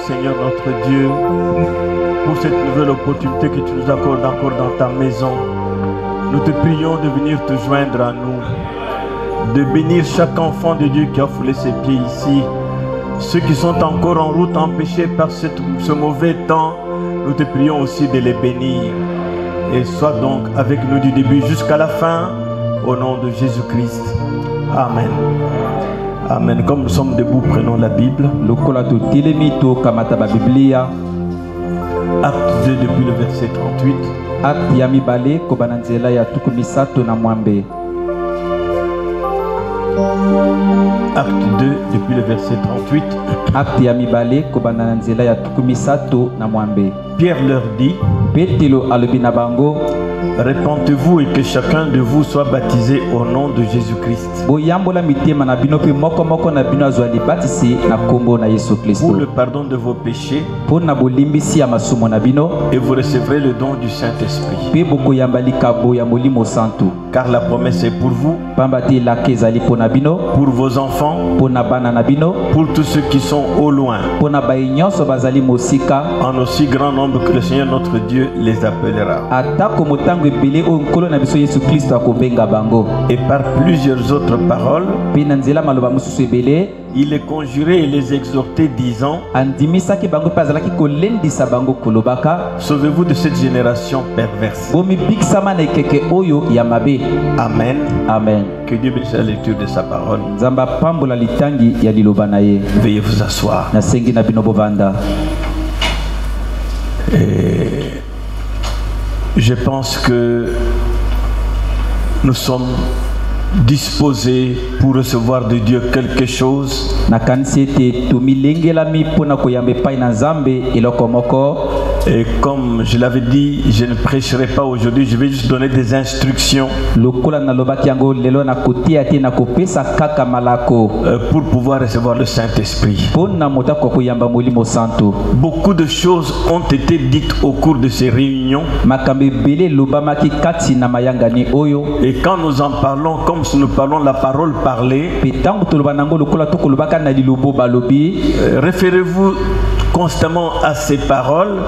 Seigneur notre Dieu, pour cette nouvelle opportunité que tu nous accordes encore dans ta maison. Nous te prions de venir te joindre à nous, de bénir chaque enfant de Dieu qui a foulé ses pieds ici. Ceux qui sont encore en route empêchés par ce mauvais temps, nous te prions aussi de les bénir. Et sois donc avec nous du début jusqu'à la fin, au nom de Jésus-Christ. Amen. Amen. Comme nous sommes debout, prenons la Bible. Acte 2 depuis le verset 38. Acte yamibale kobananzela ya tukumisato na mwambe. Acte 2 depuis le verset 38. Acte yamibale kobananzela ya tukumisato na mwambe. Pierre leur dit: Petelo alobina bango, répentez-vous et que chacun de vous soit baptisé au nom de Jésus-Christ. Pour le pardon de vos péchés, et vous recevrez le don du Saint-Esprit. Car la promesse est pour vous, pour vos enfants, pour tous ceux qui sont au loin, en aussi grand nombre que le Seigneur notre Dieu les appellera. Et par plusieurs autres paroles, il les conjurait et les exhortait, disant: sauvez-vous de cette génération perverse. Amen. Amen. Que Dieu bénisse la lecture de sa parole. Veuillez vous asseoir. Et je pense que nous sommes disposés pour recevoir de Dieu quelque chose. Et comme je l'avais dit, je ne prêcherai pas aujourd'hui, je vais juste donner des instructions pour pouvoir recevoir le Saint-Esprit. Beaucoup de choses ont été dites au cours de ces réunions. Et quand nous en parlons, comme si nous parlons la parole parlée, référez-vous constamment à ces paroles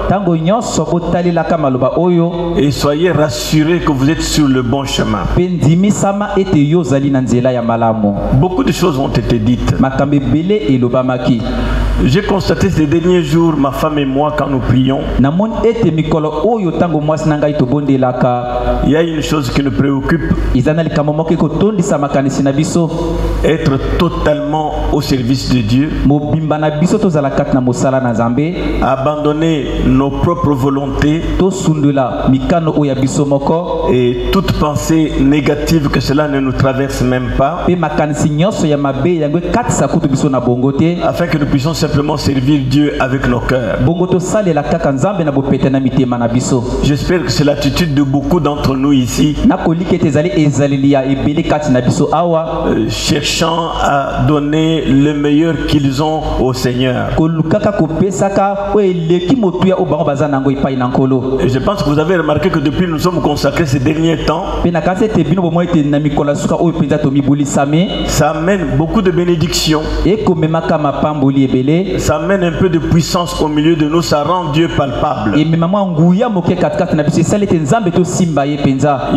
et soyez rassurés que vous êtes sur le bon chemin. Beaucoup de choses ont été dites. J'ai constaté ces derniers jours, ma femme et moi, quand nous prions, il y a une chose qui nous préoccupe: être totalement au service de Dieu, abandonner nos propres volontés et toute pensée négative, que cela ne nous traverse même pas, afin que nous puissions simplement servir Dieu avec nos cœurs. J'espère que c'est l'attitude de beaucoup d'entre nous ici, cherchant à donner le meilleur qu'ils ont au Seigneur. Et je pense que vous avez remarqué que depuis nous sommes consacrés ces derniers temps, ça amène beaucoup de bénédictions. Ça amène un peu de puissance au milieu de nous, ça rend Dieu palpable. Il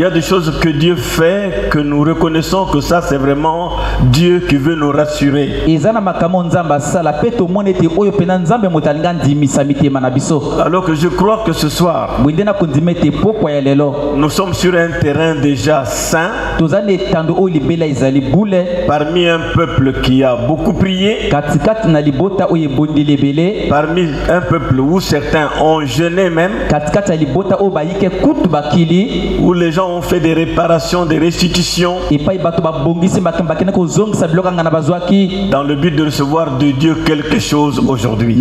y a des choses que Dieu fait, que nous reconnaissons que ça c'est vraiment Dieu qui veut nous rassurer. Alors que je crois que ce soir, nous sommes sur un terrain déjà saint, parmi un peuple qui a beaucoup prié, parmi un peuple où certains ont jeûné même, où les gens ont fait des réparations, des restitutions, dans le but de recevoir de Dieu quelque chose aujourd'hui.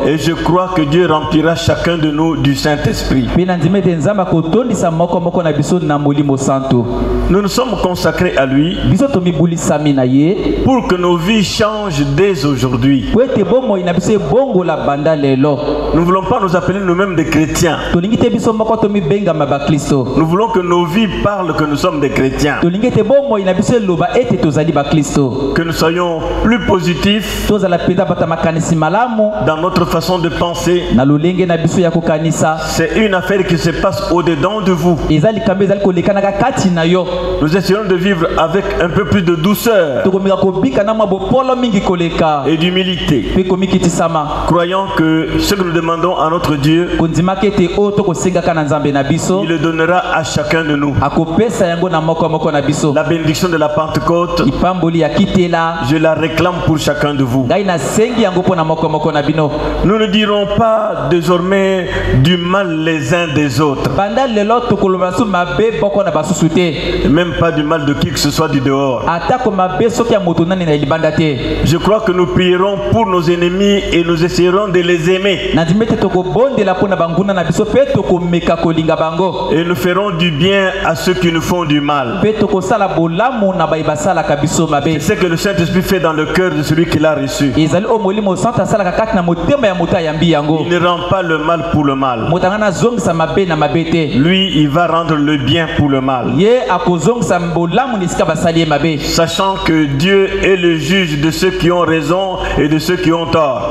Et je crois que Dieu remplira chacun de nous du Saint-Esprit. Nous nous sommes consacrés à lui pour que nos vies changent dès aujourd'hui. Nous ne voulons pas nous appeler nous-mêmes des chrétiens. Nous voulons que nos vies parlent que nous sommes des chrétiens. Que nous soyons plus positifs dans notre façon de penser. C'est une affaire qui se passe au-dedans de vous. Nous essayons de vivre avec un peu plus de douceur et d'humilité, croyant que ce que nous demandons à notre Dieu, il le donnera à chacun de nous. La bénédiction de la Pentecôte, je la réclame pour chacun de vous. Nous ne dirons pas désormais du mal les uns des autres, même pas du mal de qui que ce soit du dehors. Je crois que nous prierons pour nos ennemis et nous essayerons de les aimer. Et nous ferons du bien à ceux qui nous font du mal. C'est ce que le Saint-Esprit fait dans le cœur de celui qui l'a reçu. Il ne rend pas le mal pour le mal. Lui, il va rendre le bien pour le mal. Sachant que Dieu est le juge de ceux qui ont raison et de ceux qui ont tort.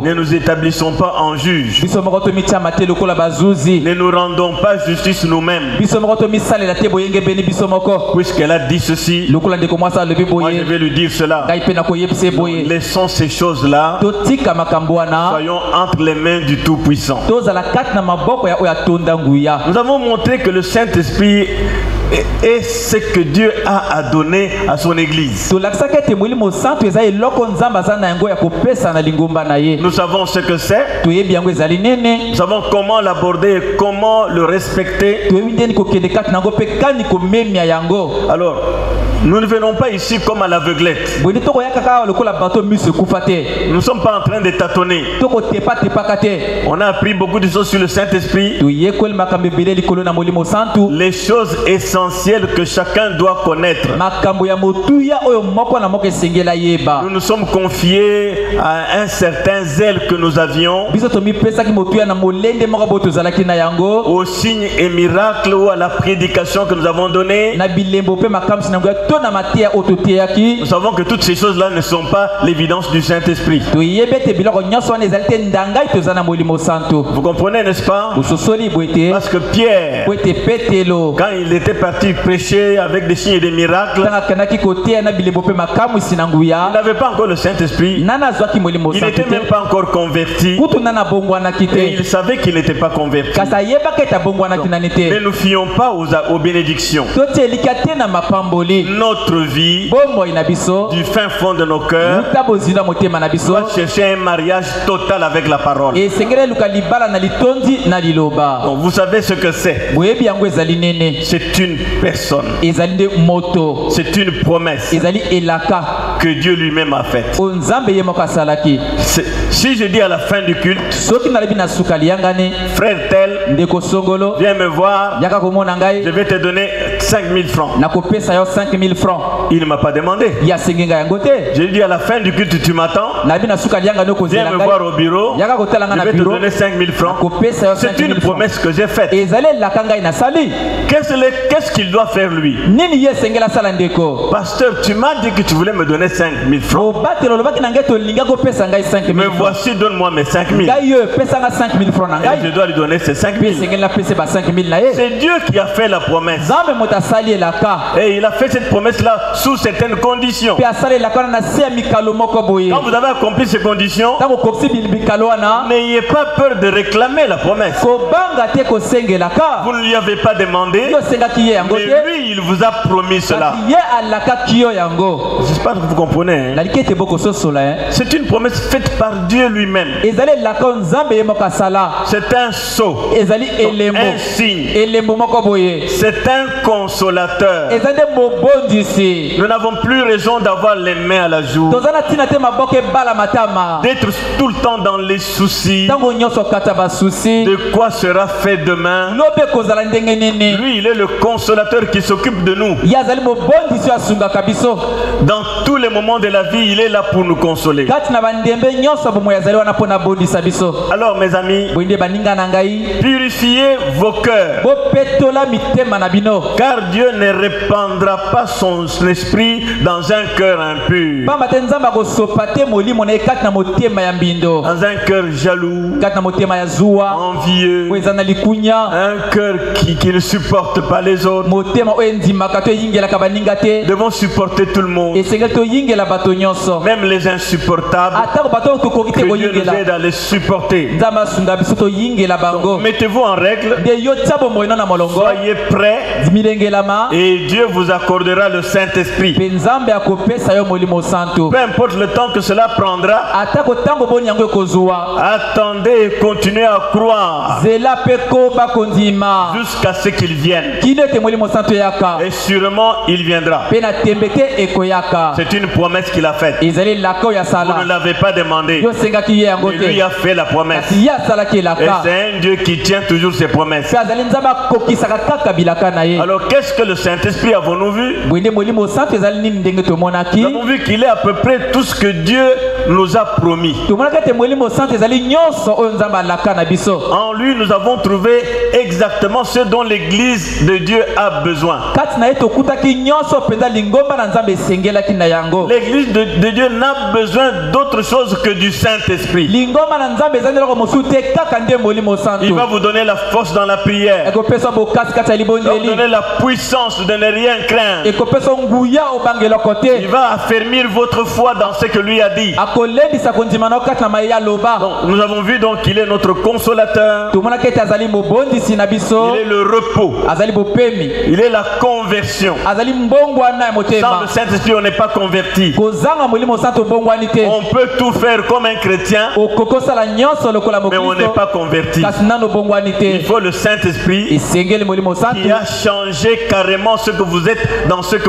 Ne nous établissons pas en juge. Ne nous rendons pas justice nous-mêmes. Puisqu'elle a dit ceci, moi je vais lui dire cela. Laissons ces choses-là. Soyons entre les mains du Tout-Puissant. Nous avons montré que le Saint-Esprit est ce que Dieu a à donner à son Église. Nous savons ce que c'est. Nous savons comment l'aborder et comment le respecter. Alors, nous ne venons pas ici comme à l'aveuglette. Nous ne sommes pas en train de tâtonner. On a appris beaucoup de choses sur le Saint-Esprit. Les choses essentielles que chacun doit connaître. Nous nous sommes confiés à un certain zèle que nous avions, aux signes et miracles ou à la prédication que nous avons donnée. Nous savons que toutes ces choses-là ne sont pas l'évidence du Saint-Esprit. Vous comprenez, n'est-ce pas? Parce que Pierre, quand il était parti prêcher avec des signes et des miracles, il n'avait pas encore le Saint-Esprit. Il n'était même pas encore converti. Et il savait qu'il n'était pas converti. Ne nous fions pas aux bénédictions. Notre vie, du fin fond de nos cœurs, doit chercher un mariage total avec la parole. Bon, vous savez ce que c'est. C'est une personne. C'est une promesse que Dieu lui-même a faite. Si je dis à la fin du culte, frère tel, viens me voir, je vais te donner 5000 francs. nakopesa yo 5000 francs. Il ne m'a pas demandé. Ya sengenga yango te. J'ai dit à la fin du culte, tu m'attends. Nabi na suka lianga no Viens kozela me ngai. voir au bureau. Yaka kotala nga Je na vais te bureau. donner 5000 francs. Nakopesa yo C'est 5000 une francs. promesse que j'ai faite. Ezali lakanga ina sali. Qu'est-ce qu'il doit faire lui? Nini ye sengela sala ndeko. Pasteur, tu m'as dit que tu voulais me donner 5000 francs. Obatelo lobaki na ngai to linga ko pesa ngai 5000 Mais francs. voici, donne-moi mes 5000. Ngai yo pesa nga 5000 francs na Et je ngai. dois lui donner ces 5000. Sengela pesa ba 5000 na ye. C'est Dieu qui a fait la promesse. Zambe mota sali elaka. Et il a fait cette promesse-là sous certaines conditions. Pe asali elaka na se mikalo moko boye. Quand vous avez accompli ces conditions, Tango kopsi mikalo wana. n'ayez pas peur de réclamer la promesse. Kobanga te ko sengelaka. Vous ne lui avez pas demandé, Yo sengaki ye yango mais te. lui, il vous a promis cela. Ye alaka kiyo yango. J'espère que vous comprenez. La likete boko sosola hein. C'est une promesse faite par Dieu lui-même. Ezali elaka nzambe ye moko asala. C'est un sceau, Ezali elembo. un signe. Elembo moko boye. C'est un consolateur. Ezali mobondisi. Nous n'avons plus raison d'avoir les mains à la joue, Tozana tina te maboko bala matama. d'être tout le temps dans les soucis. Tango nyonso kata ba susi. De quoi sera fait demain? Lobe kozala ndenge nini. Lui, il est le consolateur qui s'occupe de nous. Yazali mobondisi asunga kabiso. Dans tous les moments de la vie, il est là pour nous consoler. Kati na bandembe nyonso bomo yazali wana pona bondisa biso. Alors, mes amis, Boinde baninga na ngai. purifiez vos cœurs, Bo petola mitema na bino. car Dieu ne répandra pas son esprit dans un cœur impur, Pamba te nzambe akosopa te molimo na ye kati na motema ya mbindo. dans un cœur jaloux, Kati na motema ya zuwa. envieux, Oyo eza na likunya. un cœur qui ne supporte pas les autres. Motema oyo endimaka to eyingelaka baninga te. Nous devons supporter tout le monde, Esengeli toyingela bato nyonso. même les insupportables. Atako bato oyo tokoki te Que Dieu nous koyingela. aide à les supporter. Nzambe asunga biso toyingela bango. Mettez-vous en règle, Nde yo tia bomoi no na molongo. soyez prêts, Milengelama. et Dieu vous accordera le Saint-Esprit. Mpe nzambe akopesa yo molimo santo. Peu importe le temps que cela prendra, Atako ntango boni yango ekozwa. attendez et continuez à croire Zela mpe koba kondima. jusqu'à ce qu'il vienne. Kino ete molimo santo eyaka. Et sûrement, il viendra. Mpe na tembe te ekoyaka. C'est une promesse qu'il a faite. Ezali elaka oyo Vous ne asala. l'avez pas demandé. Yo sengaki ye yango Mais lui te. a fait la promesse. Kasi ye asalaki Et elaka. c'est un Dieu qui tient toujours ses promesses. Mpe azali nzambe akokisaka kaka bilaka na ye. Alors, qu'est-ce que le Saint-Esprit avons-nous vu? Bwende molimo santo ezali nini ndenge tomonaki. Nous avons vu qu'il est à peu près tout ce que Dieu nous a promis. tomonaki ete molimo santo ezali nyonso oyo nzambe alaka na biso. En lui, nous avons trouvé exactement ce dont l'Église de Dieu a besoin. Kati na ye tokutaki nyonso mpenza lingomba na nzambe esengelaki na yango. L'Église de Dieu n'a besoin d'autre chose que du Saint-Esprit. Lingomba na nzambe ezali eloko mosusu te kaka nde molimo santo. Il va vous donner la force dans la prière. ekopesa bokasi kati ya Il va vous libondeli. donner la puissance de ne rien craindre. ekopesa nguya obangeloko Il te. va affermir votre foi dans ce que lui a dit. akolendisa kondima na yo kati na maye aloba. Donc, nous avons vu donc qu'il est notre consolateur. tomonaki ete azali mobondisi na biso. Il est le repos. azali bopemi. Il est la conversion. azali mbongwana ya Sans motema. le Saint-Esprit, on n'est pas converti. kozanga molimo santo mbongwani te. On peut tout faire comme un chrétien, okokosala nyonso lokola mais on n'est mokristo. pas converti. kasi nano bongwani Il te. faut le Saint-Esprit esengeli molimo santo. qui a changé carrément ce que vous êtes dans ce que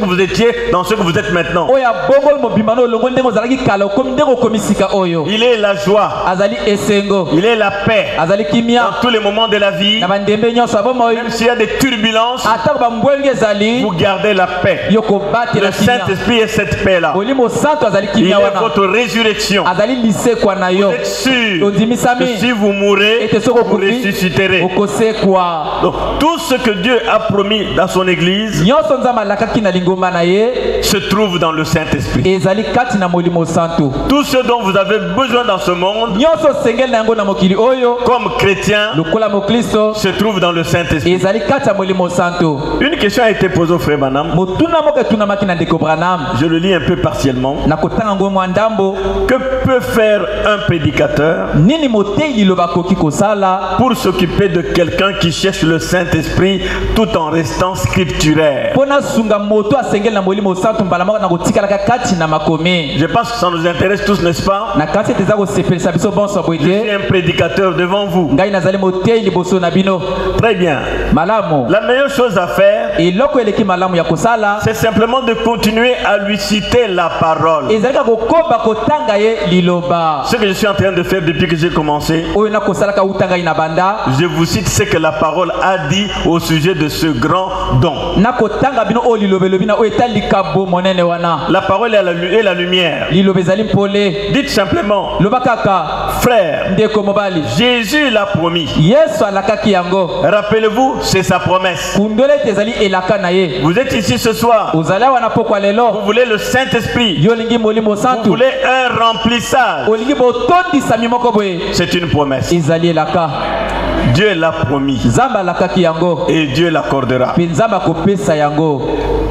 vous étiez dans ce que vous êtes maintenant. oyo abongoli mobimba na olongo ndenge ozalaki kala okomi ndenge okomi sika oyo. Il est la joie, azali esengo. il est la paix azali kimia. dans tous les moments de la vie. na bandembe nyonso abomoi. Même s'il y a des turbulences, atako bambwenge ezali. vous gardez la paix. yo kobatela Le kimia. Saint-Esprit est cette paix-là. molimo santo azali Il kimia est wana. votre résurrection. azali lisekwa na yo. Vous êtes sûr que ondimisami. si vous mourrez, ete soki vous okufi ressusciterez. okosekwa. Donc, tout ce que Dieu a promis dans son Église nyonso nzambe alakaki na lingomba na ye. se trouve dans le Saint-Esprit. ezali kati na molimo santo. Tout ce dont vous avez besoin dans ce monde, nyonso osengeli na yango na mokili oyo. comme chrétien, lokola mokristo. se trouve dans le Saint-Esprit. ezali kati ya molimo santo. Une question a été posée au frère Branham. motuna moko etunamaki na ndeko branam. Je le lis un peu partiellement. na kotanga yango mwa ndambo. Que peut faire un prédicateur nini motei liloba akoki kosala. pour s'occuper de quelqu'un qui cherche le Saint-Esprit tout en restant scripturaire? mpo nasunga moto asengeli na molimo santo mbala moko na kotikalaka kati na makomi. Je pense que ça nous intéresse tous, n'est-ce pas? na kasi ete eza kosepelisa biso bonso boye Je suis te. un prédicateur devant vous. ngai nazali motei liboso na bino. Très bien. malamu. La meilleure chose à faire, eloko eleki malamu ya kosala. c'est simplement de continuer à lui citer la parole. ezali kaka kokoba kotanga ye liloba. Ce que je suis en train de faire depuis que j'ai commencé, oyo nakosalaka utangai na banda. je vous cite ce que la parole a dit au sujet de ce grand don. La parole est la lumière. Dites simplement, frère, Jésus l'a promis. Rappelez-vous, c'est sa promesse. Vous êtes ici ce soir. Vous voulez le Saint-Esprit. Vous voulez un remplissage. C'est une promesse. Dieu l'a promis. Et Dieu l'accordera.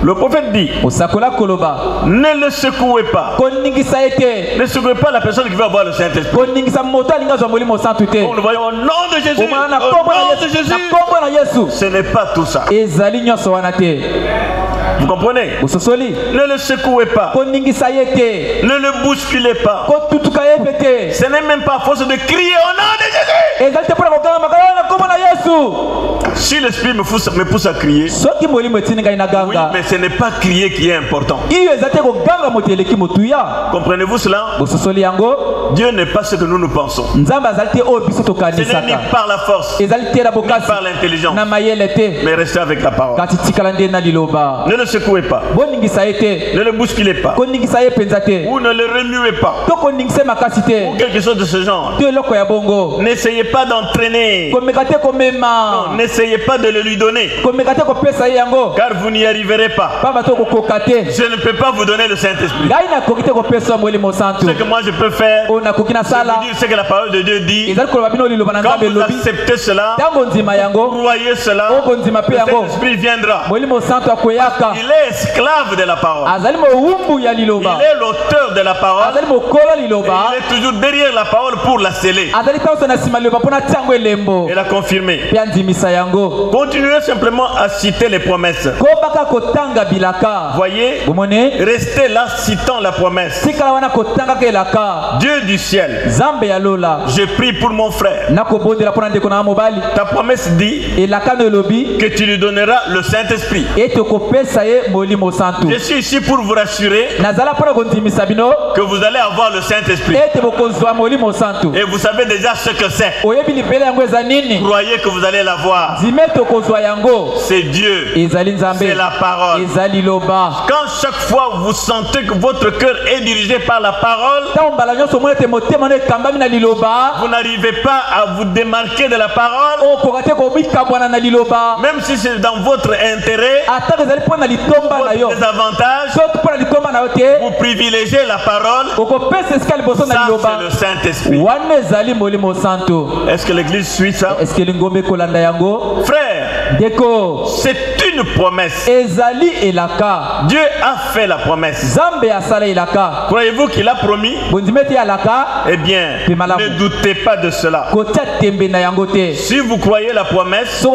Le prophète dit, ne le secouez pas. Ne secouez pas la personne qui veut avoir le Saint-Esprit. On le voit au nom de Jésus. Au nom de Jésus. Ce n'est pas tout ça. Vous comprenez? Ne le secouez pas. Ne le bousculez pas. Ce n'est même pas à force de crier au nom de Jésus. Si l'esprit me pousse à crier, oui, mais ce n'est pas crier qui est important. Comprenez-vous cela? Dieu n'est pas ce que nous pensons. Ce n'est ni par la force, ni par l'intelligence, mais restez avec la parole. Ne le secouez pas. Ne le bousculez pas. Ou ne le remuez pas. Ou quelque chose de ce genre. N'essayez pas d'entraîner. Non, n'essayez pas de le lui donner. Car vous n'y arriverez pas. Je ne peux pas vous donner le Saint-Esprit. Ce que moi je peux faire, c'est vous dire ce que la parole de Dieu dit. Quand vous acceptez cela, croyez cela, le Saint-Esprit viendra. Il est esclave de la parole. Il est l'auteur de la parole. Et il est toujours derrière la parole pour la sceller et la confirmer. Continuez simplement à citer les promesses. Voyez, restez là citant la promesse. Dieu du ciel, je prie pour mon frère. Ta promesse dit que tu lui donneras le Saint-Esprit. Je suis ici pour vous rassurer que vous allez avoir le Saint-Esprit. Et vous savez déjà ce que c'est. Croyez que vous allez l'avoir. C'est Dieu. C'est la parole. Quand chaque fois vous sentez que votre cœur est dirigé par la parole, vous n'arrivez pas à vous démarquer de la parole, même si c'est dans votre intérêt, votre désavantage, vous privilégiez la parole. Ça, c'est le Saint-Esprit. Est-ce que l'église suit ça? Frère, c'est une promesse. Dieu a fait la promesse. Croyez-vous qu'il a promis? Eh bien, ne doutez pas de cela. Si vous croyez la promesse,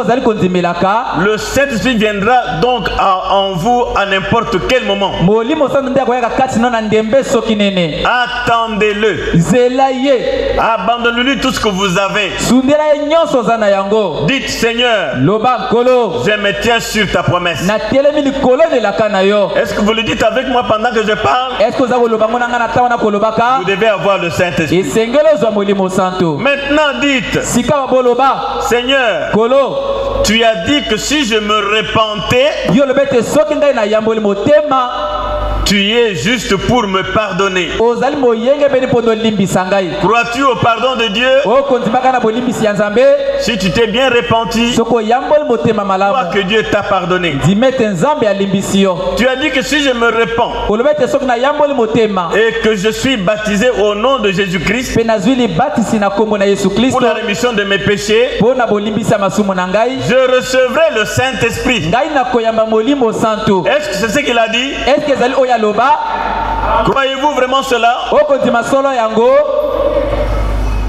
le Saint-Esprit viendra donc en vous à n'importe quel moment. Attendez-le. Abandonnez-lui tout ce que vous avez. Dites, Seigneur, je me tiens sur ta promesse. Est-ce que vous le dites avec moi pendant que je parle? Vous devez avoir le Saint-Esprit. Maintenant dites, Seigneur, tu as dit que si je me repentais, tu es juste pour me pardonner. Crois-tu au pardon de Dieu? Si tu t'es bien repenti, crois que Dieu t'a pardonné. Tu as dit que si je me repens et que je suis baptisé au nom de Jésus-Christ pour la rémission de mes péchés, je recevrai le Saint-Esprit. Est-ce que c'est ce qu'il a dit? Croyez-vous vraiment cela?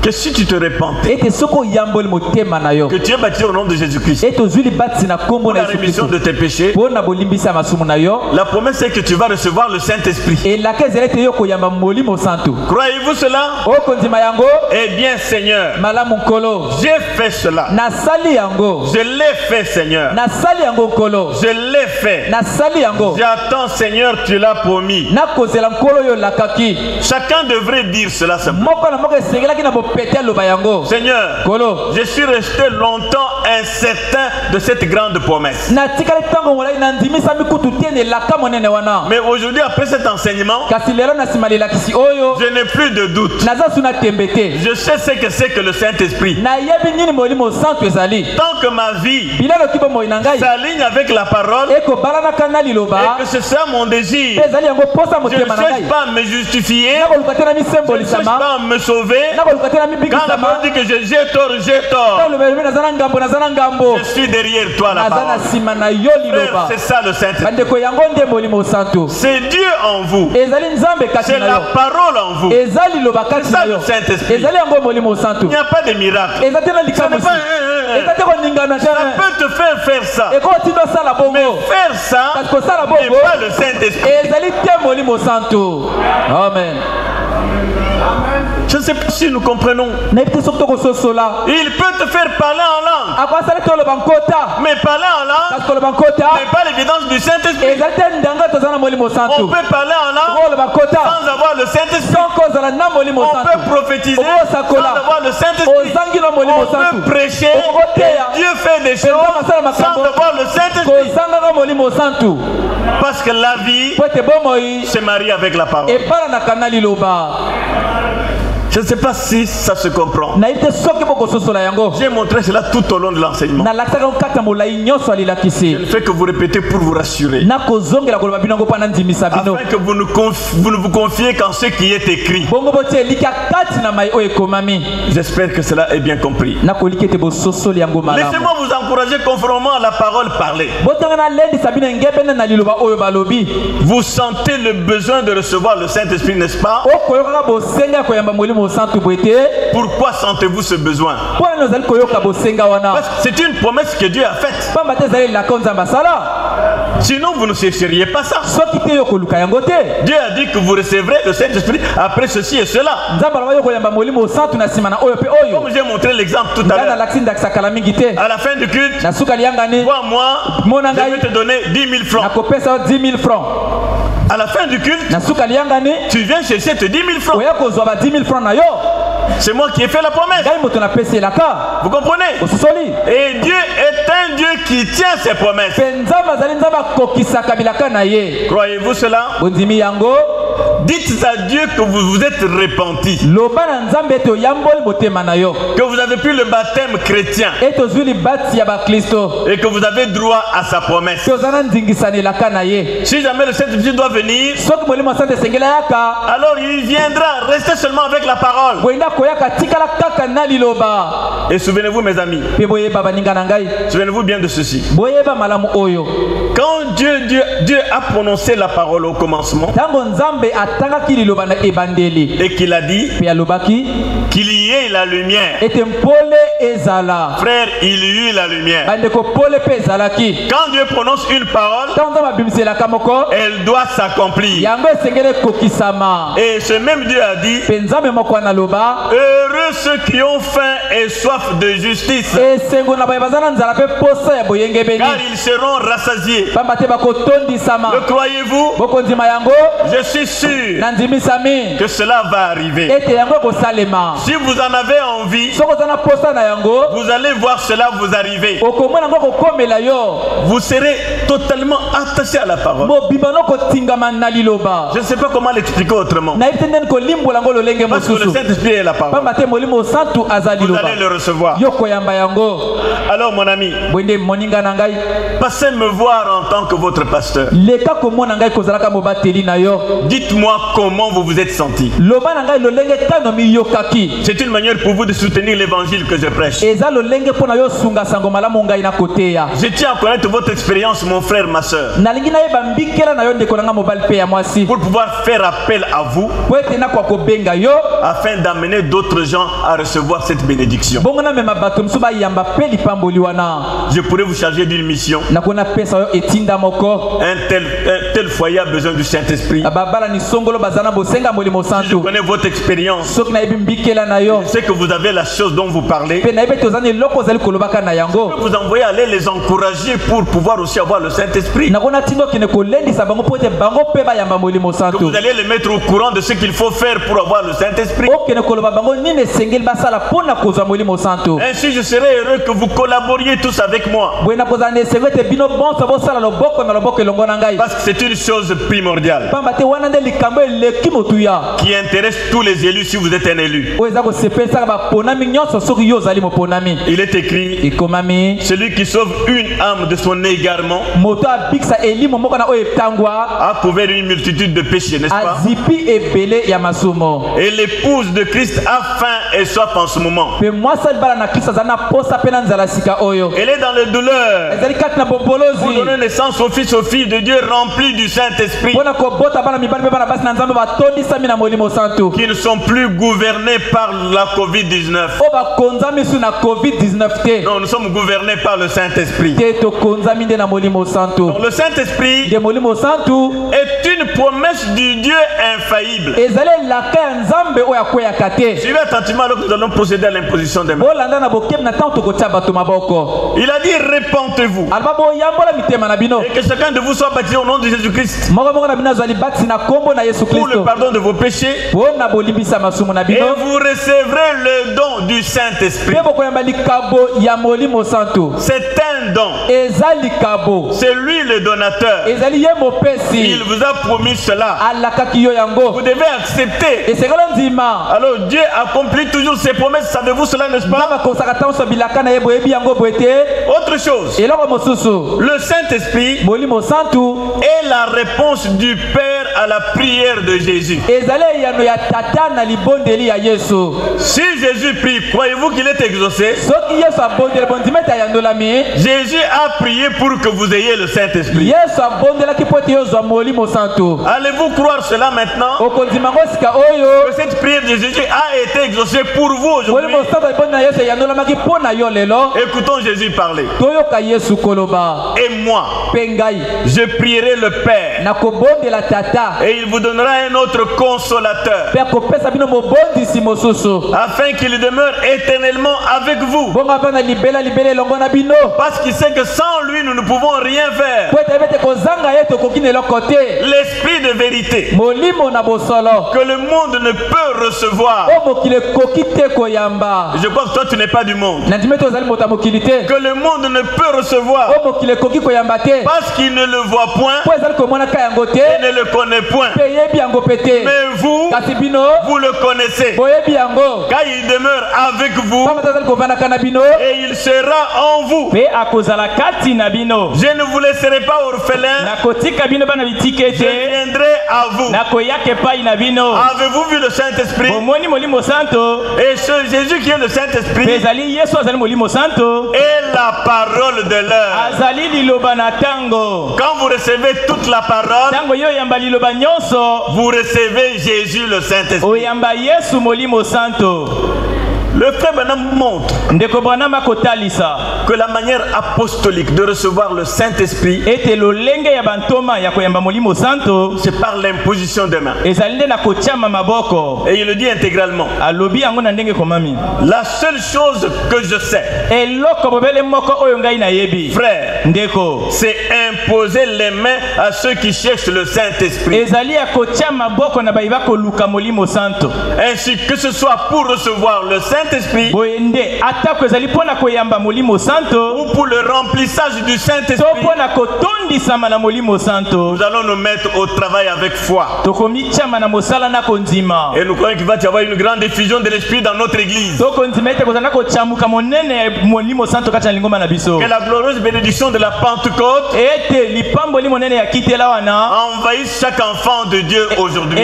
Que si tu te repentais, que tu es baptisé au nom de Jésus-Christ pour la rémission de tes péchés, la promesse est que tu vas recevoir le Saint-Esprit. Croyez-vous cela? Eh bien, Seigneur, j'ai fait cela. Je l'ai fait, Seigneur. Je l'ai fait. J'attends, Seigneur, tu l'as promis. Chacun devrait dire cela simplement. Seigneur, je suis resté longtemps incertain de cette grande promesse. Mais aujourd'hui, après cet enseignement, je n'ai plus de doute. Je sais ce que c'est que le Saint-Esprit. Tant que ma vie s'aligne avec la parole et que ce soit mon désir, je ne cherche pas à me justifier, je ne cherche pas à me sauver. Quand la parole dit que j'ai tort, j'ai tort. Je suis derrière toi, la parole. Frère, c'est ça le Saint-Esprit. C'est Dieu en vous. C'est la parole en vous. C'est ça le Saint-Esprit. Il n'y a pas de miracle. Ça peut te faire ça. Mais faire ça n'est pas le Saint-Esprit. Amen. Je ne sais pas si nous comprenons. Il peut te faire parler en langue. Mais parler en langue n'est pas l'évidence du Saint-Esprit. On peut parler en langue sans avoir le Saint-Esprit. On peut prophétiser sans avoir le Saint-Esprit. On peut prêcher et Dieu fait des choses sans avoir le Saint-Esprit. Parce que la vie se marie avec la parole. Je ne sais pas si ça se comprend. J'ai montré cela tout au long de l'enseignement. Je ne fais que vous répéter pour vous rassurer. Afin que vous ne vous confiez qu'en ce qui est écrit. J'espère que cela est bien compris. Laissez-moi vous encourager conformément à la parole parlée. Vous sentez le besoin de recevoir le Saint-Esprit, n'est-ce pas? Pourquoi sentez-vous ce besoin? Parce que c'est une promesse que Dieu a faite. Sinon vous ne chercheriez pas ça. Dieu a dit que vous recevrez le Saint-Esprit après ceci et cela. Comme j'ai montré l'exemple tout à l'heure. À la fin du culte, toi, moi, je vais te donner 10 000 francs. À la fin du culte, tu viens chercher tes 10 000 francs. C'est moi qui ai fait la promesse. Vous comprenez? Et Dieu est un Dieu qui tient ses promesses. Croyez-vous cela? Dites à Dieu que vous vous êtes repenti, que vous avez pris le baptême chrétien et que vous avez droit à sa promesse. Si jamais le Saint-Esprit doit venir, alors il viendra. Restez seulement avec la parole. Et souvenez-vous, mes amis, souvenez-vous bien de ceci. Quand Dieu a prononcé la parole au commencement et qu'il a dit qu'il y ait la lumière, frère, il y eut la lumière. Quand Dieu prononce une parole, elle doit s'accomplir. Et ce même Dieu a dit: heureux ceux qui ont faim et soif de justice, car ils seront rassasiés. Le croyez-vous? Je suis sûr que cela va arriver. Si vous en avez envie, vous allez voir cela vous arriver. Vous serez totalement attaché à la parole. Je ne sais pas comment l'expliquer autrement. Parce que le Saint-Esprit est la parole. Vous allez le recevoir. Alors mon ami, passez me voir en tant que votre pasteur. Dites-moi comment vous vous êtes senti. C'est une manière pour vous de soutenir l'évangile que je prêche. Je tiens à connaître votre expérience, mon frère, ma soeur, pour pouvoir faire appel à vous afin d'amener d'autres gens à recevoir cette bénédiction. Je pourrais vous charger d'une mission. Un tel foyer a besoin du Saint-Esprit. Je connais votre expérience. Je sais que vous avez la chose dont vous parlez. Vous envoyez aller les encourager pour pouvoir aussi avoir le Saint-Esprit. Que vous allez les mettre au courant de ce qu'il faut faire pour avoir le Saint-Esprit. Ainsi, je serai heureux que vous collaboriez tous avec moi. Parce que c'est une chose primordiale qui intéresse tous les élus si vous êtes un élu. Il est écrit, celui qui sauve une âme de son égarement a couvert une multitude de péchés, n'est-ce pas? Et l'épouse de Christ a faim et soif en ce moment. Elle est dans les douleurs. Vous donnez naissance aux fils, aux filles de Dieu remplis du Saint-Esprit, qui ne sont plus gouvernés par la COVID-19. Non, nous sommes gouvernés par le Saint-Esprit. Le Saint-Esprit est une promesse du Dieu infaillible. Suivez attentivement alors que nous allons procéder à l'imposition des mains. Il a dit répentez-vous et que chacun de vous soit baptisé au nom de Jésus-Christ pour le pardon de vos péchés, et vous recevrez le don du Saint-Esprit. C'est un don. C'est lui le donateur. Il vous a promis cela. Vous devez accepter. Alors Dieu accomplit toujours ses promesses. Savez-vous cela, n'est-ce pas? Autre chose, le Saint-Esprit est la réponse du Père à la prière de Jésus. Si Jésus prie, croyez-vous qu'il est exaucé? Jésus a prié pour que vous ayez le Saint-Esprit. Allez-vous croire cela maintenant? Que cette prière de Jésus a été exaucée pour vous aujourd'hui? Écoutons Jésus parler. Et moi, je prierai le Père, et il vous donnera un autre consolateur, afin qu'il demeure éternellement avec vous. Parce qu'il sait que sans lui nous ne pouvons rien faire. L'Esprit de vérité que le monde ne peut recevoir. Je crois que toi tu n'es pas du monde. Que le monde ne peut recevoir parce qu'il ne le voit point et ne le connaît point. Mais vous le connaissez, car il demeure avec vous et il sera en vous. Je ne vous laisserai pas orphelins, je viendrai à vous. Avez-vous vu le Saint-Esprit? Et ce Jésus qui est le Saint-Esprit est la parole de l'heure. Quand vous recevez toute la parole, vous recevez Jésus le Saint-Esprit. Le frère Branham montre que la manière apostolique de recevoir le Saint-Esprit, c'est par l'imposition des mains. Et il le dit intégralement. La seule chose que je sais, frère, c'est imposer les mains à ceux qui cherchent le Saint-Esprit. Ainsi que ce soit pour recevoir le Saint-Esprit ou pour le remplissage du Saint-Esprit, nous allons nous mettre au travail avec foi. Et nous croyons qu'il va y avoir une grande diffusion de l'Esprit dans notre église. Que la glorieuse bénédiction de la Pentecôte envahisse chaque enfant de Dieu aujourd'hui.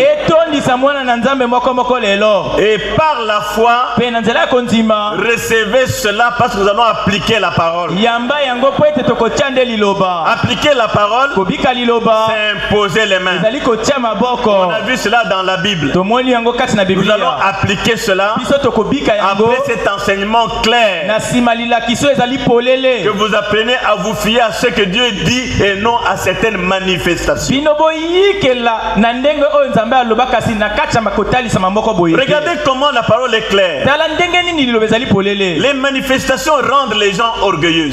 Et par la foi, recevez cela parce que nous allons appliquer la parole. Appliquer la parole, c'est imposer les mains. On a vu cela dans la Bible. Nous allons appliquer cela après cet enseignement clair. Que vous apprenez à vous fier à ce que Dieu dit et non à certaines manifestations. Regardez comment la parole est claire. Les manifestations rendent les gens orgueilleux.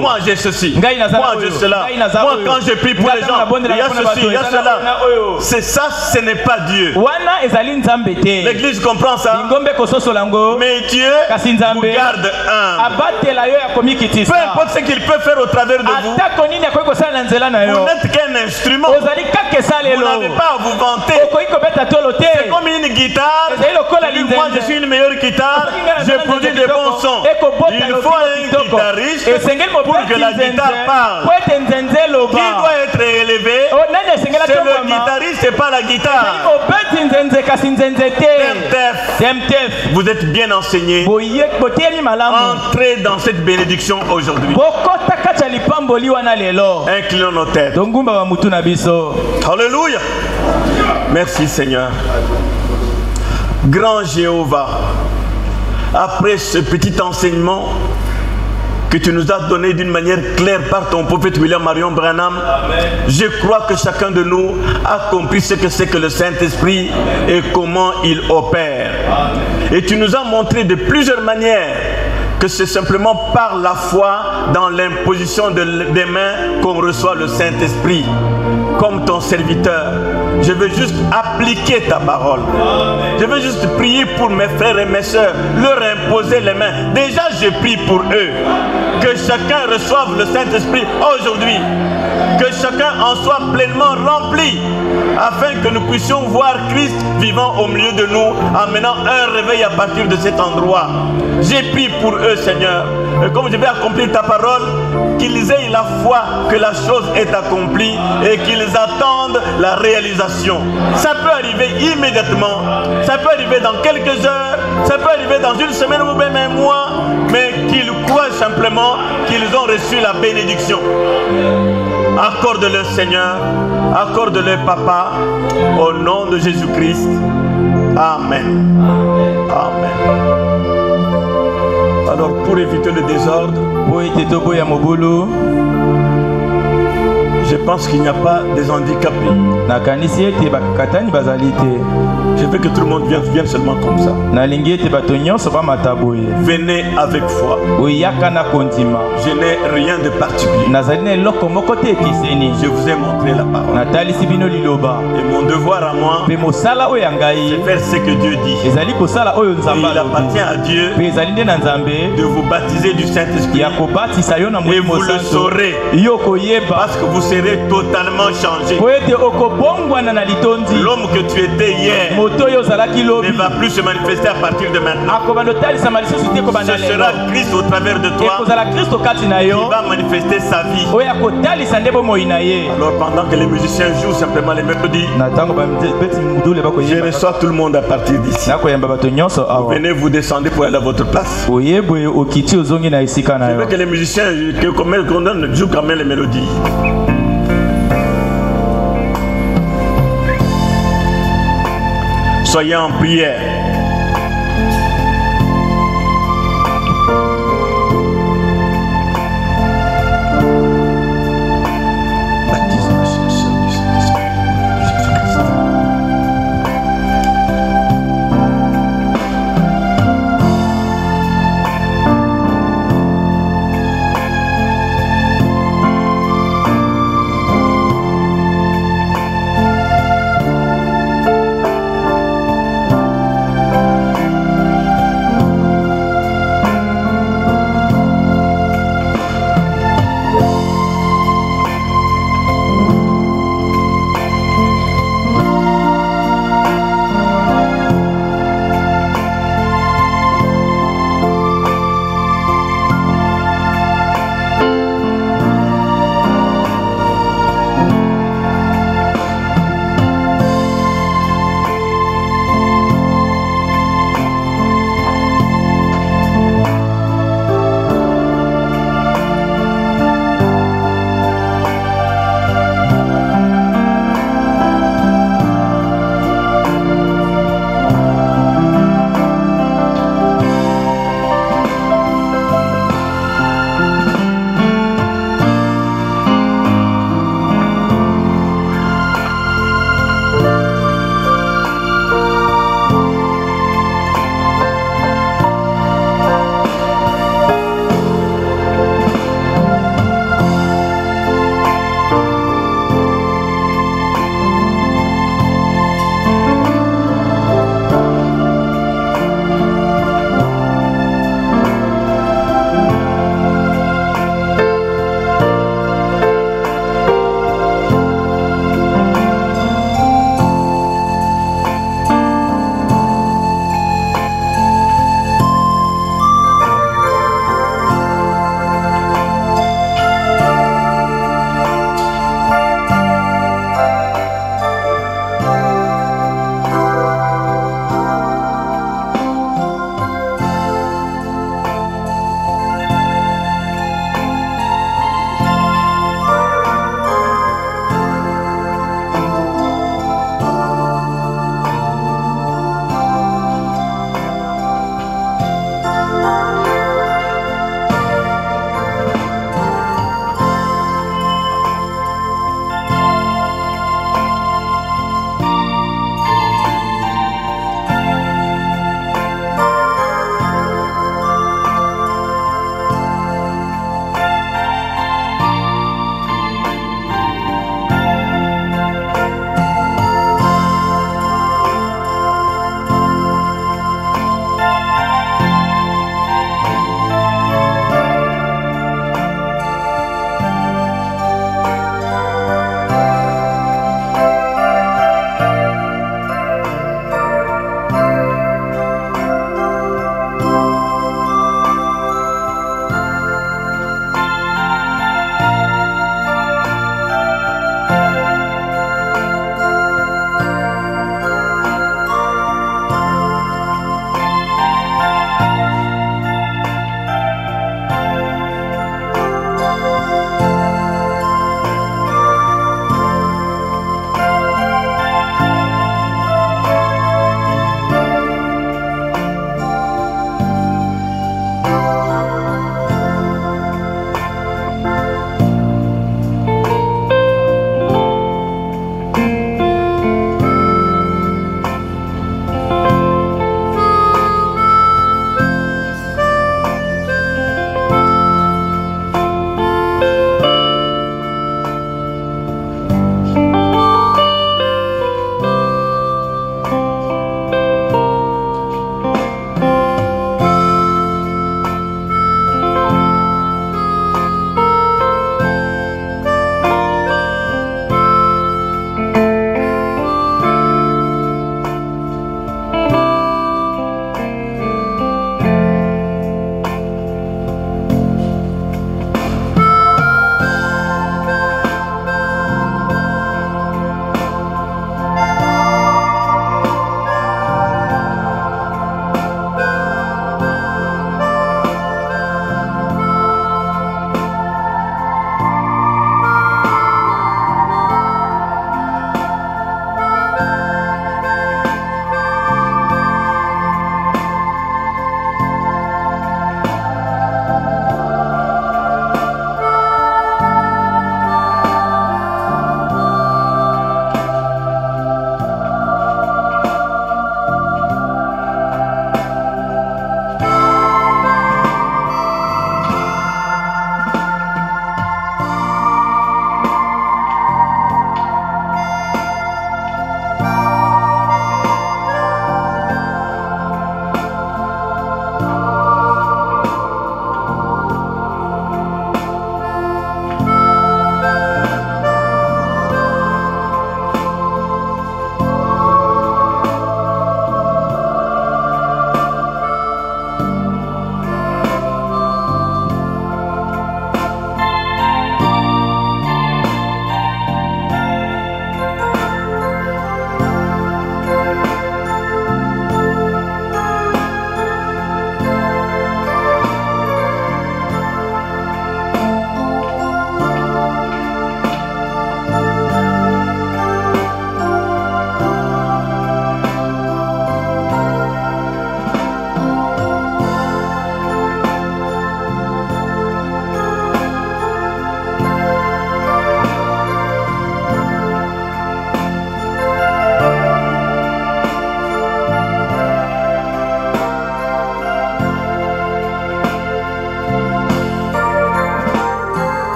Moi j'ai ceci, moi j'ai cela. Moi quand je prie pour les gens, il y a ceci, il y a cela. C'est ça, ce n'est pas Dieu. L'église comprend ça. Mais Dieu vous garde humble. Peu importe ce qu'il peut faire au travers de vous, vous n'êtes qu'un instrument. Vous n'avez pas à vous vanter. C'est comme une guitare. Moi je suis une meilleure guitare, je produis de bons sons. Il faut un guitariste pour que la guitare parle. Qui doit être élevé? C'est le guitariste et pas la guitare. Vous êtes bien enseigné. Entrez dans cette bénédiction aujourd'hui. Inclinons nos têtes. Alléluia. Merci Seigneur. Grand Jéhovah, après ce petit enseignement que tu nous as donné d'une manière claire par ton prophète William Marion Branham, je crois que chacun de nous a compris ce que c'est que le Saint-Esprit et comment il opère. Et tu nous as montré de plusieurs manières que c'est simplement par la foi dans l'imposition des mains qu'on reçoit le Saint-Esprit. Comme ton serviteur, je veux juste appliquer ta parole. Je veux juste prier pour mes frères et mes soeurs, leur imposer les mains. Déjà, je prie pour eux. Que chacun reçoive le Saint-Esprit aujourd'hui. Que chacun en soit pleinement rempli, afin que nous puissions voir Christ vivant au milieu de nous, amenant un réveil à partir de cet endroit. J'ai prié pour eux, Seigneur. Et comme je vais accomplir ta parole, qu'ils aient la foi que la chose est accomplie et qu'ils attendent la réalisation. Ça peut arriver immédiatement, ça peut arriver dans quelques heures, ça peut arriver dans une semaine ou même un mois, mais qu'ils croient simplement qu'ils ont reçu la bénédiction. Accorde-le, Seigneur, accorde-le, Papa, au nom de Jésus-Christ. Amen. Amen. Alors, pour éviter le désordre, je pense qu'il n'y a pas des handicapés. Je veux que tout le monde vienne seulement comme ça. Venez avec foi. Je n'ai rien de particulier. Je vous ai montré la parole. Et mon devoir à moi, c'est faire ce que Dieu dit. Et il appartient à Dieu de vous baptiser du Saint-Esprit. Et vous le saurez. Parce que vous serez totalement changé. L'homme que tu étais hier ne va plus se manifester à partir de maintenant. Ce sera Christ au travers de toi qui va manifester sa vie. Alors pendant que les musiciens jouent simplement les mélodies, je reçois tout le monde à partir d'ici. Venez, vous descendez pour aller à votre place. Je veux que les musiciens jouent quand même les mélodies. Soyez en prière.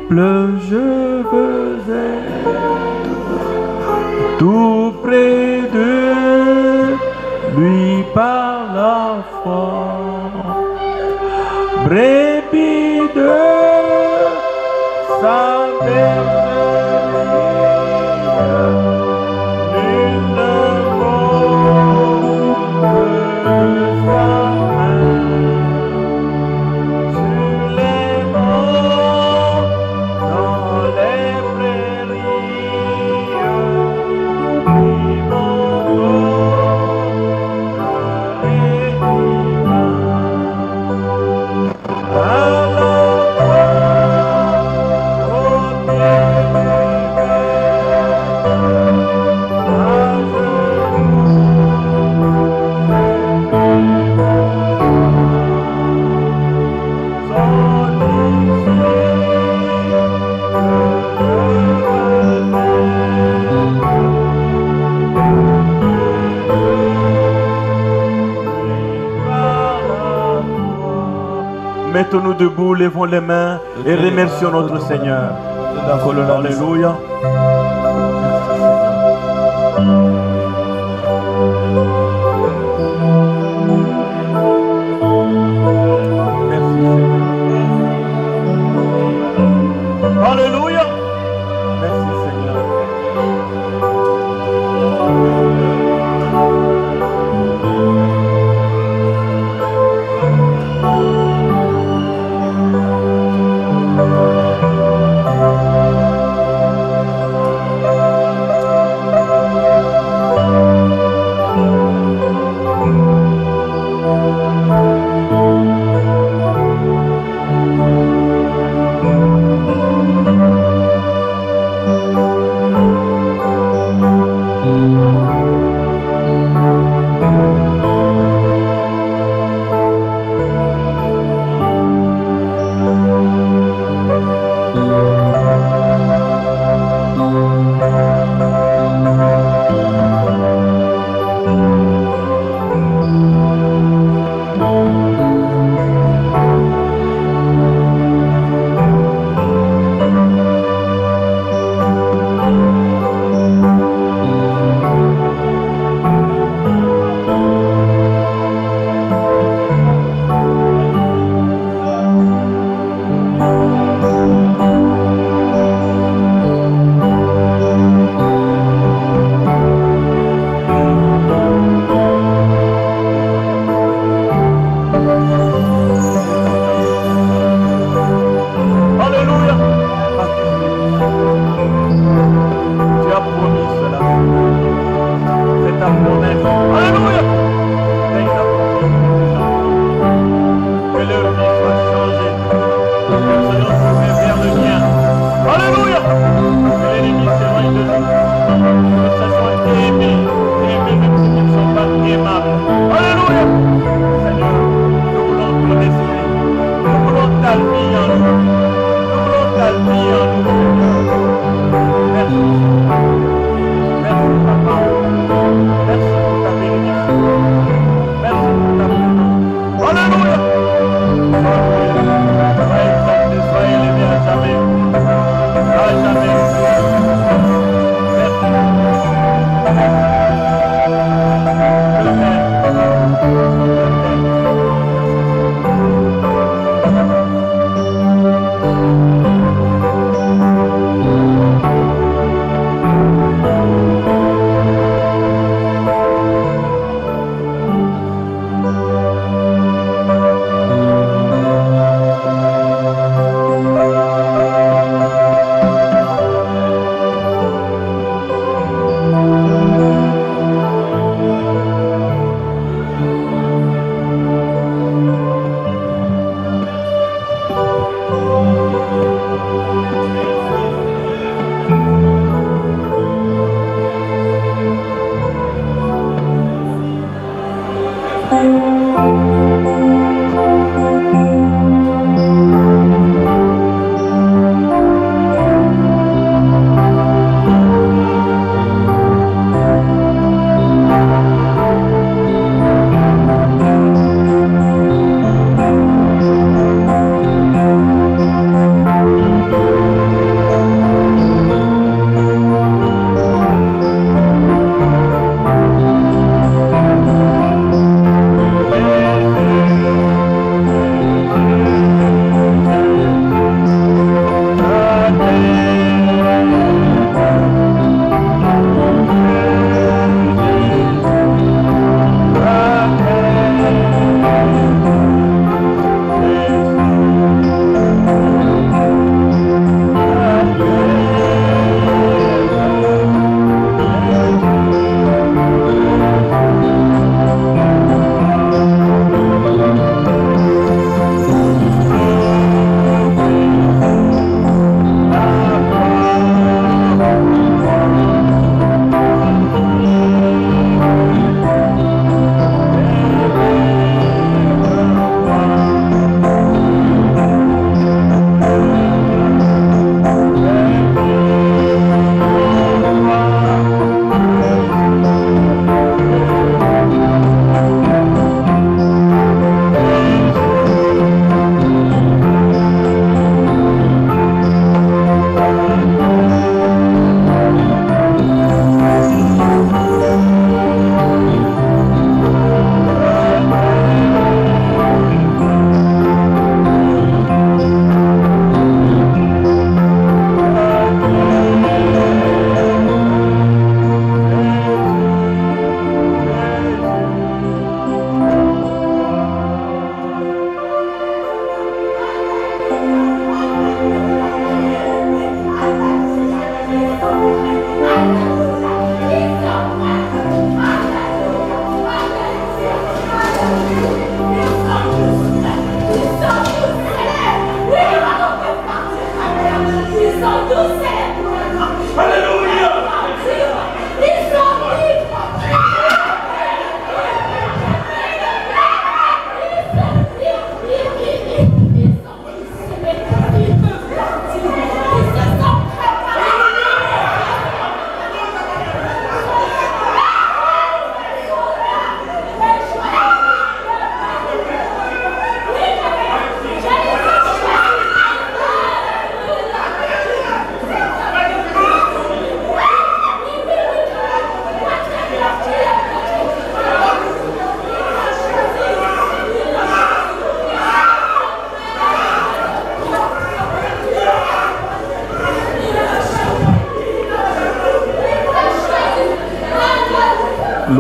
je veux être tout près de lui par la foi. Brebis de sa Mettons-nous debout, levons les mains et remercions notre Seigneur. Alléluia. Merci Seigneur. Alléluia. Merci Seigneur.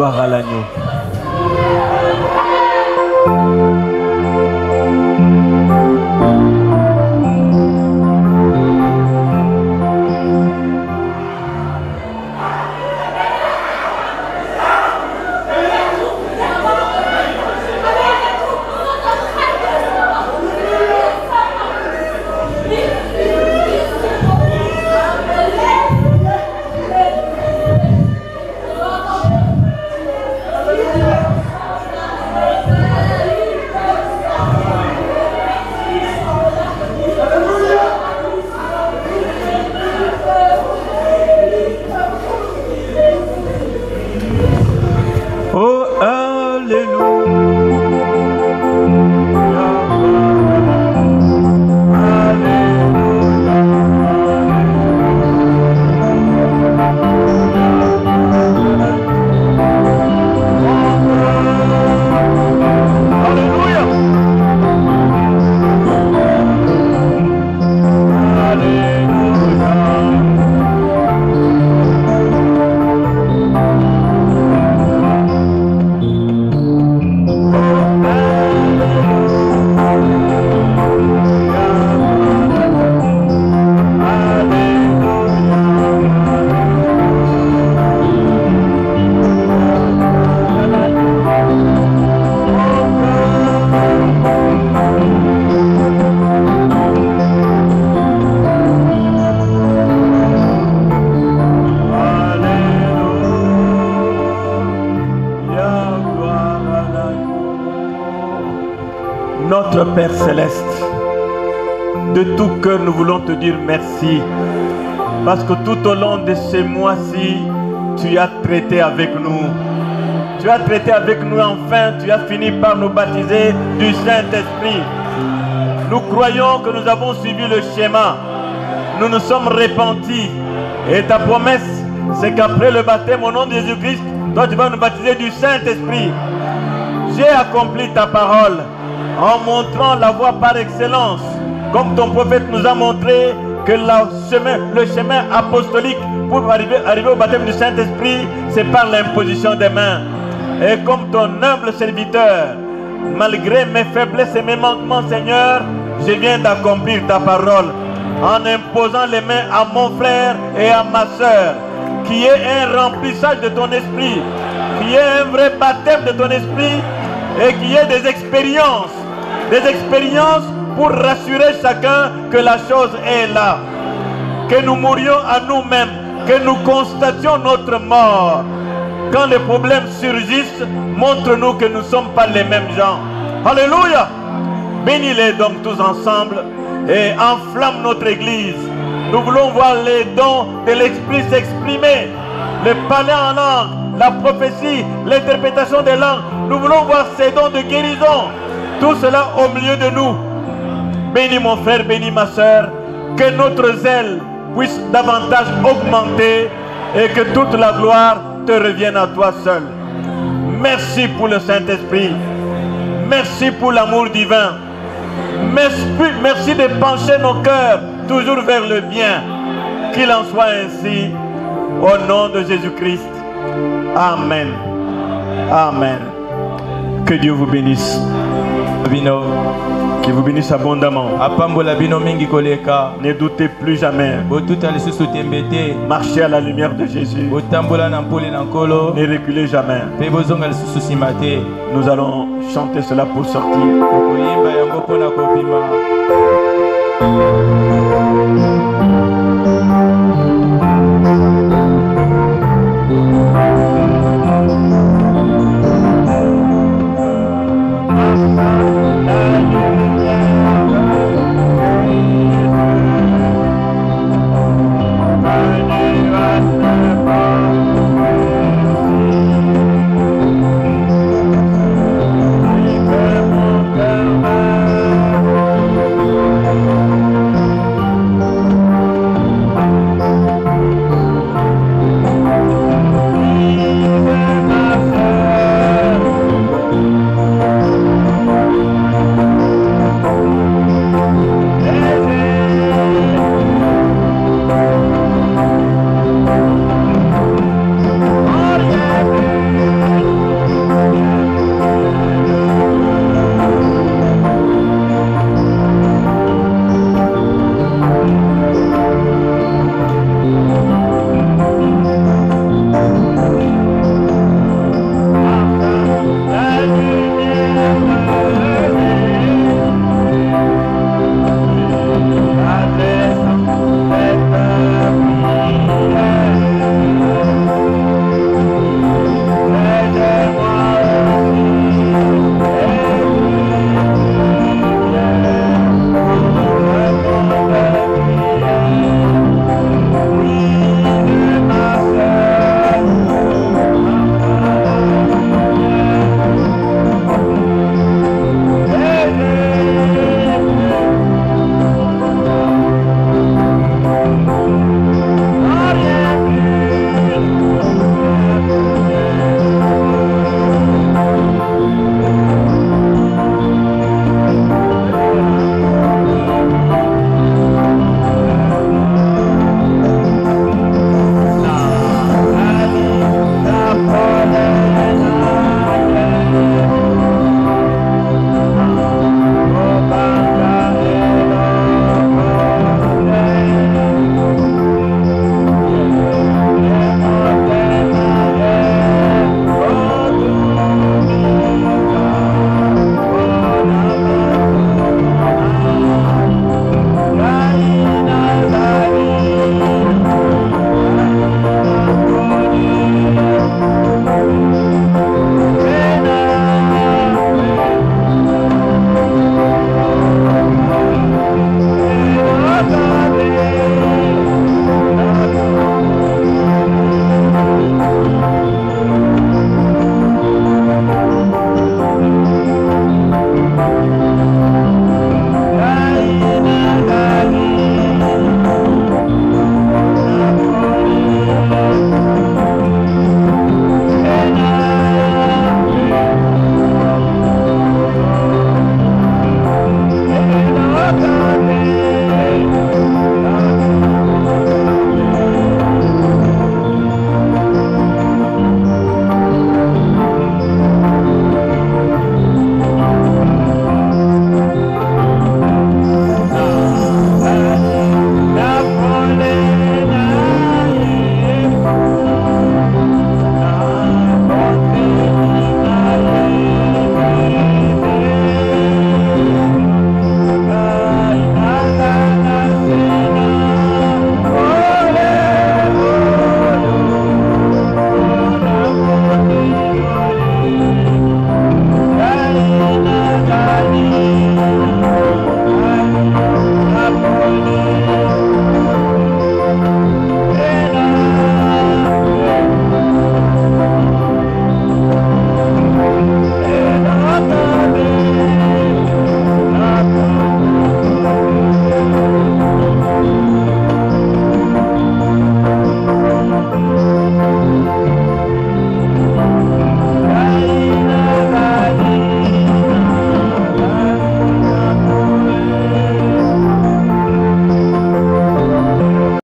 Gloire à l'agneau. Notre Père Céleste, de tout cœur nous voulons te dire merci, parce que tout au long de ces mois-ci, tu as traité avec nous. Tu as traité avec nous enfin, tu as fini par nous baptiser du Saint-Esprit. Nous croyons que nous avons suivi le schéma, nous nous sommes repentis, et ta promesse, c'est qu'après le baptême au nom de Jésus-Christ, toi tu vas nous baptiser du Saint-Esprit. J'ai accompli ta parole en montrant la voie par excellence, comme ton prophète nous a montré que le chemin apostolique pour arriver au baptême du Saint-Esprit, c'est par l'imposition des mains. Et comme ton humble serviteur, malgré mes faiblesses et mes manquements, Seigneur, je viens d'accomplir ta parole en imposant les mains à mon frère et à ma soeur, qui est un remplissage de ton esprit, qui est un vrai baptême de ton esprit et qui est des expériences pour rassurer chacun que la chose est là, que nous mourions à nous-mêmes, que nous constations notre mort. Quand les problèmes surgissent, montre-nous que nous ne sommes pas les mêmes gens. Alléluia. Bénis-les donc tous ensemble et enflamme notre église. Nous voulons voir les dons de l'esprit s'exprimer, le parler en langue, la prophétie, l'interprétation des langues. Nous voulons voir ces dons de guérison. Tout cela au milieu de nous. Bénis mon frère, bénis ma soeur. Que notre zèle puisse davantage augmenter et que toute la gloire te revienne à toi seul. Merci pour le Saint-Esprit. Merci pour l'amour divin. Merci de pencher nos cœurs toujours vers le bien. Qu'il en soit ainsi. Au nom de Jésus-Christ. Amen. Amen. Que Dieu vous bénisse. Qui vous bénisse abondamment. Ne doutez plus jamais. Marchez à la lumière de Jésus. Ne reculez jamais. Nous allons chanter cela pour sortir.